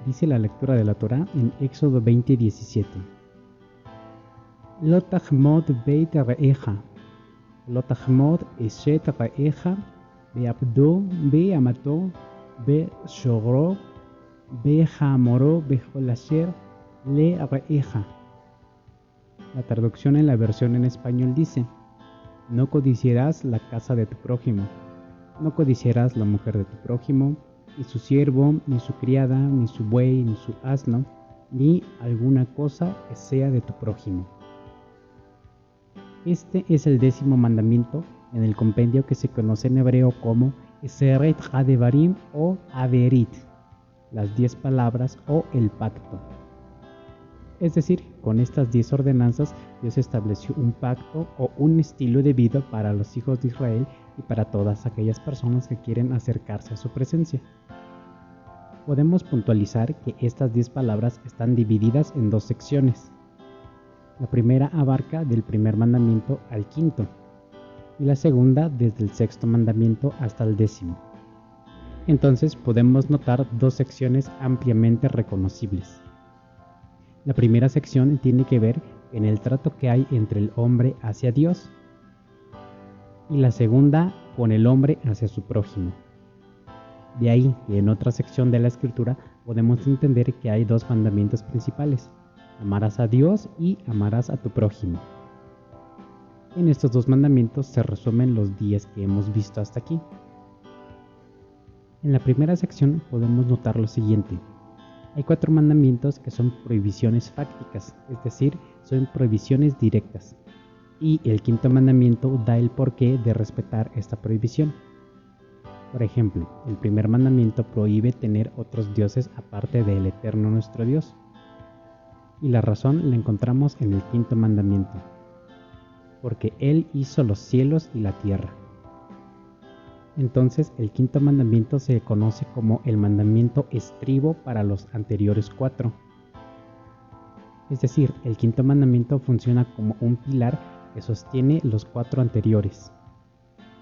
Dice la lectura de la Torá en Éxodo 20:17. Lo tachmod beit re'eja, lo tachmod eshet re'eja, be'abdo, be'amato, be'shogro, be'hamoro, be'chol asher le re'eja. La traducción en la versión en español dice: no codiciarás la casa de tu prójimo, no codiciarás la mujer de tu prójimo, ni su siervo, ni su criada, ni su buey, ni su asno, ni alguna cosa que sea de tu prójimo. Este es el 10º mandamiento en el compendio que se conoce en hebreo como Eseret HaDevarim o Averit, las 10 palabras o el pacto. Es decir, con estas 10 ordenanzas, Dios estableció un pacto o un estilo de vida para los hijos de Israel y para todas aquellas personas que quieren acercarse a su presencia. Podemos puntualizar que estas 10 palabras están divididas en 2 secciones. La primera abarca del primer mandamiento al 5º, y la segunda desde el 6º mandamiento hasta el 10º. Entonces podemos notar 2 secciones ampliamente reconocibles. La primera sección tiene que ver en el trato que hay entre el hombre hacia Dios, y la segunda con el hombre hacia su prójimo. De ahí que en otra sección de la escritura podemos entender que hay 2 mandamientos principales: amarás a Dios y amarás a tu prójimo. En estos 2 mandamientos se resumen los 10 que hemos visto hasta aquí. En la primera sección podemos notar lo siguiente: hay 4 mandamientos que son prohibiciones fácticas, es decir, son prohibiciones directas, y el 5º mandamiento da el porqué de respetar esta prohibición. Por ejemplo, el primer mandamiento prohíbe tener otros dioses aparte del eterno nuestro Dios, y la razón la encontramos en el 5º mandamiento: porque Él hizo los cielos y la tierra. Entonces el 5º mandamiento se conoce como el mandamiento estribo para los anteriores 4. Es decir, el 5º mandamiento funciona como un pilar que sostiene los 4 anteriores.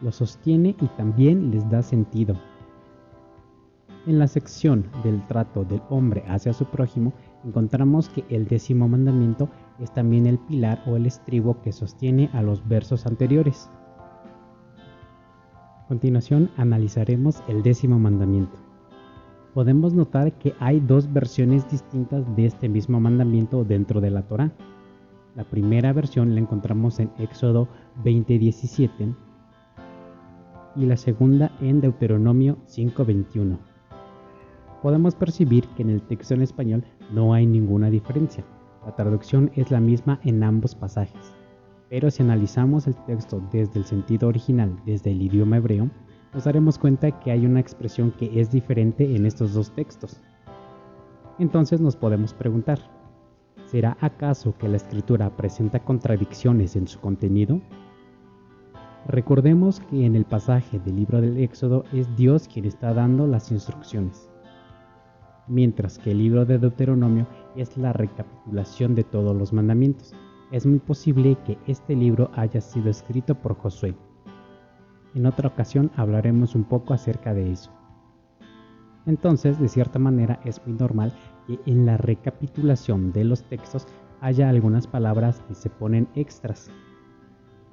Los sostiene y también les da sentido. En la sección del trato del hombre hacia su prójimo, encontramos que el 10º mandamiento es también el pilar o el estribo que sostiene a los versos anteriores. A continuación analizaremos el 10º mandamiento. Podemos notar que hay 2 versiones distintas de este mismo mandamiento dentro de la Torá. La primera versión la encontramos en Éxodo 20:17 y la segunda en Deuteronomio 5:21. Podemos percibir que en el texto en español no hay ninguna diferencia. La traducción es la misma en ambos pasajes. Pero si analizamos el texto desde el sentido original, desde el idioma hebreo, nos daremos cuenta que hay una expresión que es diferente en estos 2 textos. Entonces nos podemos preguntar: ¿será acaso que la escritura presenta contradicciones en su contenido? Recordemos que en el pasaje del libro del Éxodo es Dios quien está dando las instrucciones, mientras que el libro de Deuteronomio es la recapitulación de todos los mandamientos. Es muy posible que este libro haya sido escrito por Josué. En otra ocasión hablaremos un poco acerca de eso. Entonces, de cierta manera, es muy normal que en la recapitulación de los textos haya algunas palabras que se ponen extras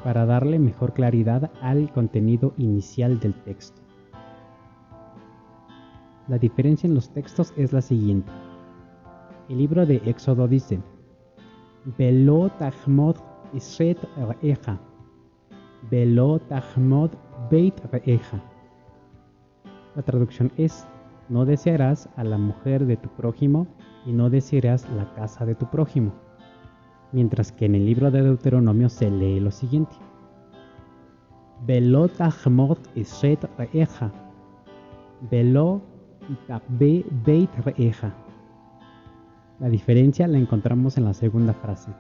para darle mejor claridad al contenido inicial del texto. La diferencia en los textos es la siguiente. El libro de Éxodo dice: Velo tachmod eshet re'eja, Velo tachmod beit re'eja. La traducción es: no desearás a la mujer de tu prójimo y no desearás la casa de tu prójimo. Mientras que en el libro de Deuteronomio se lee lo siguiente: Velo tachmod eshet re'eja, Velo tachbe beit re'eja. La diferencia la encontramos en la segunda frase: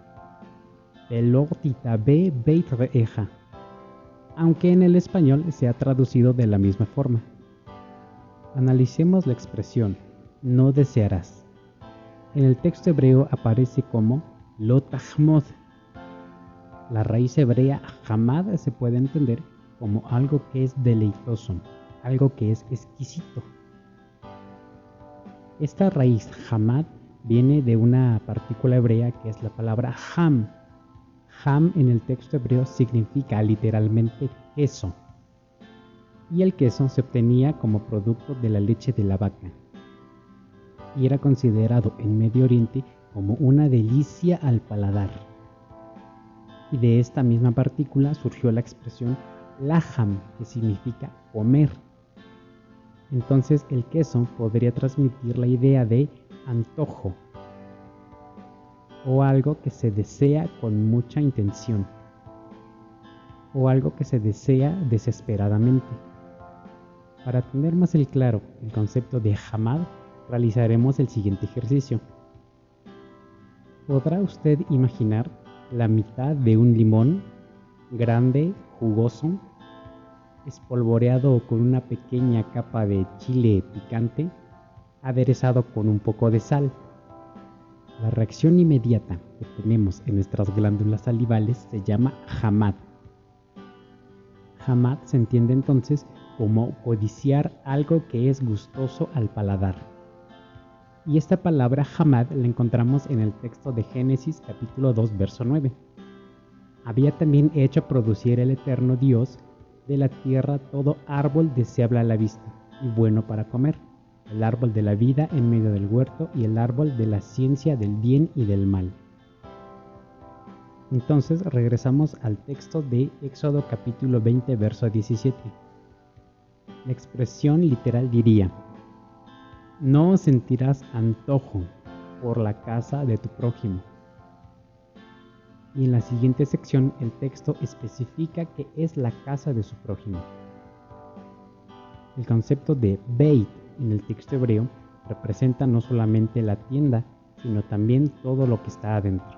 Velo titabe beit re'eja, aunque en el español se ha traducido de la misma forma. Analicemos la expresión no desearás. En el texto hebreo aparece como lo tachmod. La raíz hebrea hamad se puede entender como algo que es deleitoso, algo que es exquisito. Esta raíz hamad viene de una partícula hebrea que es la palabra ham. Ham en el texto hebreo significa literalmente queso. Y el queso se obtenía como producto de la leche de la vaca. Y era considerado en Medio Oriente como una delicia al paladar. Y de esta misma partícula surgió la expresión laham, que significa comer. Entonces el queso podría transmitir la idea de antojo o algo que se desea con mucha intención o algo que se desea desesperadamente. Para tener más claro el concepto de hamad, realizaremos el siguiente ejercicio. ¿Podrá usted imaginar la mitad de un limón grande, jugoso, espolvoreado con una pequeña capa de chile picante, aderezado con un poco de sal? La reacción inmediata que tenemos en nuestras glándulas salivales se llama hamad. Hamad se entiende entonces como codiciar algo que es gustoso al paladar. Y esta palabra hamad la encontramos en el texto de Génesis capítulo 2 verso 9. Había también hecho producir el eterno Dios de la tierra todo árbol deseable a la vista y bueno para comer, el árbol de la vida en medio del huerto y el árbol de la ciencia del bien y del mal. Entonces regresamos al texto de Éxodo capítulo 20 verso 17. La expresión literal diría: no sentirás antojo por la casa de tu prójimo. Y en la siguiente sección el texto especifica que es la casa de su prójimo. El concepto de beit en el texto hebreo representa no solamente la tienda, sino también todo lo que está adentro.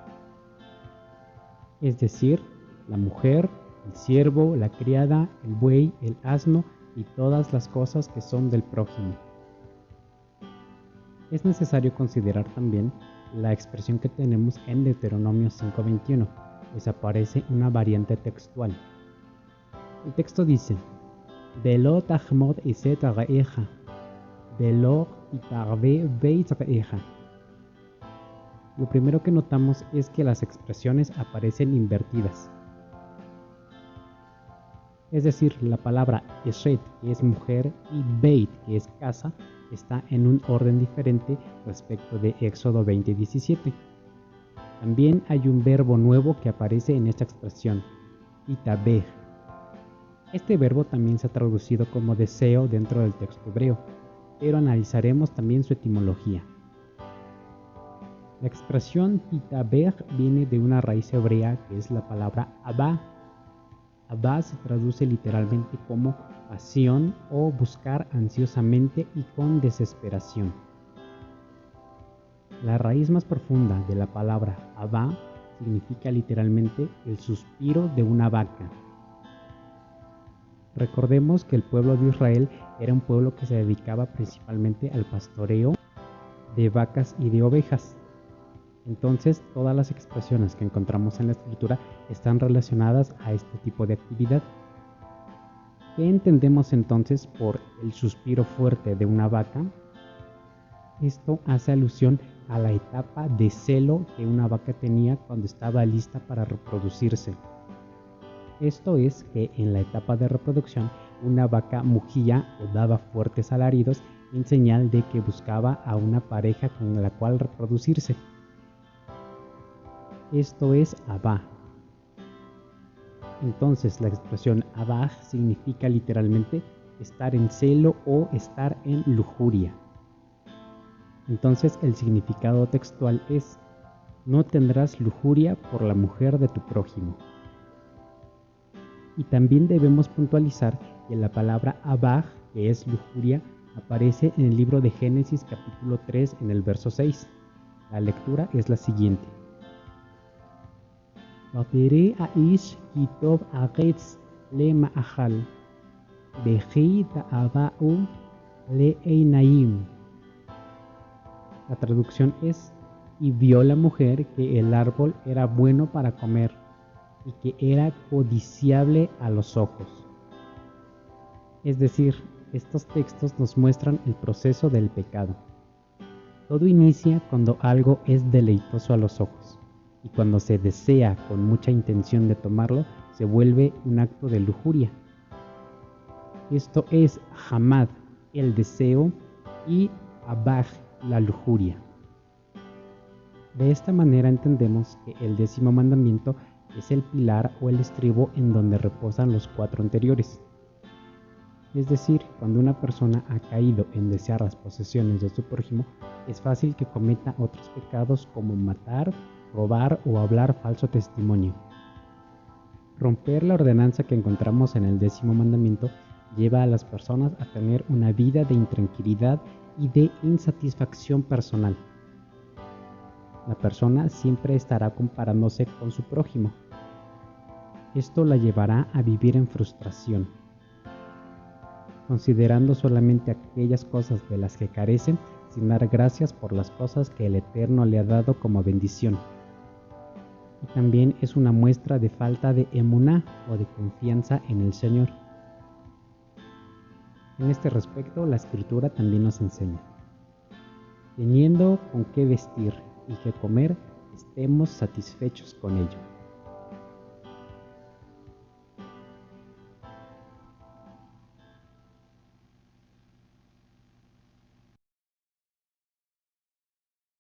Es decir, la mujer, el siervo, la criada, el buey, el asno y todas las cosas que son del prójimo. Es necesario considerar también la expresión que tenemos en Deuteronomio 5:21, pues aparece una variante textual. El texto dice: Velo tahmod iset re'eja, velo itarve beit re'eja. Lo primero que notamos es que las expresiones aparecen invertidas. Es decir, la palabra eshet, que es mujer, y beit, que es casa, está en un orden diferente respecto de Éxodo 20:17. También hay un verbo nuevo que aparece en esta expresión, itabeh. Este verbo también se ha traducido como deseo dentro del texto hebreo, pero analizaremos también su etimología. La expresión itabeh viene de una raíz hebrea que es la palabra abá. Abá se traduce literalmente como pasión o buscar ansiosamente y con desesperación. La raíz más profunda de la palabra abá significa literalmente el suspiro de una vaca. Recordemos que el pueblo de Israel era un pueblo que se dedicaba principalmente al pastoreo de vacas y de ovejas. Entonces, todas las expresiones que encontramos en la escritura están relacionadas a este tipo de actividad. ¿Qué entendemos entonces por el suspiro fuerte de una vaca? Esto hace alusión a la etapa de celo que una vaca tenía cuando estaba lista para reproducirse. Esto es que en la etapa de reproducción una vaca mugía o daba fuertes alaridos en señal de que buscaba a una pareja con la cual reproducirse. Esto es abá. Entonces la expresión abá significa literalmente estar en celo o estar en lujuria. Entonces el significado textual es: no tendrás lujuria por la mujer de tu prójimo. Y también debemos puntualizar que la palabra abá, que es lujuria, aparece en el libro de Génesis capítulo 3 en el verso 6. La lectura es la siguiente: Vatire aish kitov aretz le ma'achal, bechi ta'aba'u le einaim. La traducción es: y vio la mujer que el árbol era bueno para comer y que era codiciable a los ojos. Es decir, estos textos nos muestran el proceso del pecado. Todo inicia cuando algo es deleitoso a los ojos, y cuando se desea con mucha intención de tomarlo, se vuelve un acto de lujuria. Esto es Hamad, el deseo, y Abaj, la lujuria. De esta manera entendemos que el 10º mandamiento es el pilar o el estribo en donde reposan los 4 anteriores. Es decir, cuando una persona ha caído en desear las posesiones de su prójimo, es fácil que cometa otros pecados como matar, robar o hablar falso testimonio. Romper la ordenanza que encontramos en el 10º mandamiento lleva a las personas a tener una vida de intranquilidad y de insatisfacción personal. La persona siempre estará comparándose con su prójimo. Esto la llevará a vivir en frustración, considerando solamente aquellas cosas de las que carecen sin dar gracias por las cosas que el Eterno le ha dado como bendición. Y también es una muestra de falta de emuná o de confianza en el Señor. En este respecto, la Escritura también nos enseña: teniendo con qué vestir y qué comer, estemos satisfechos con ello.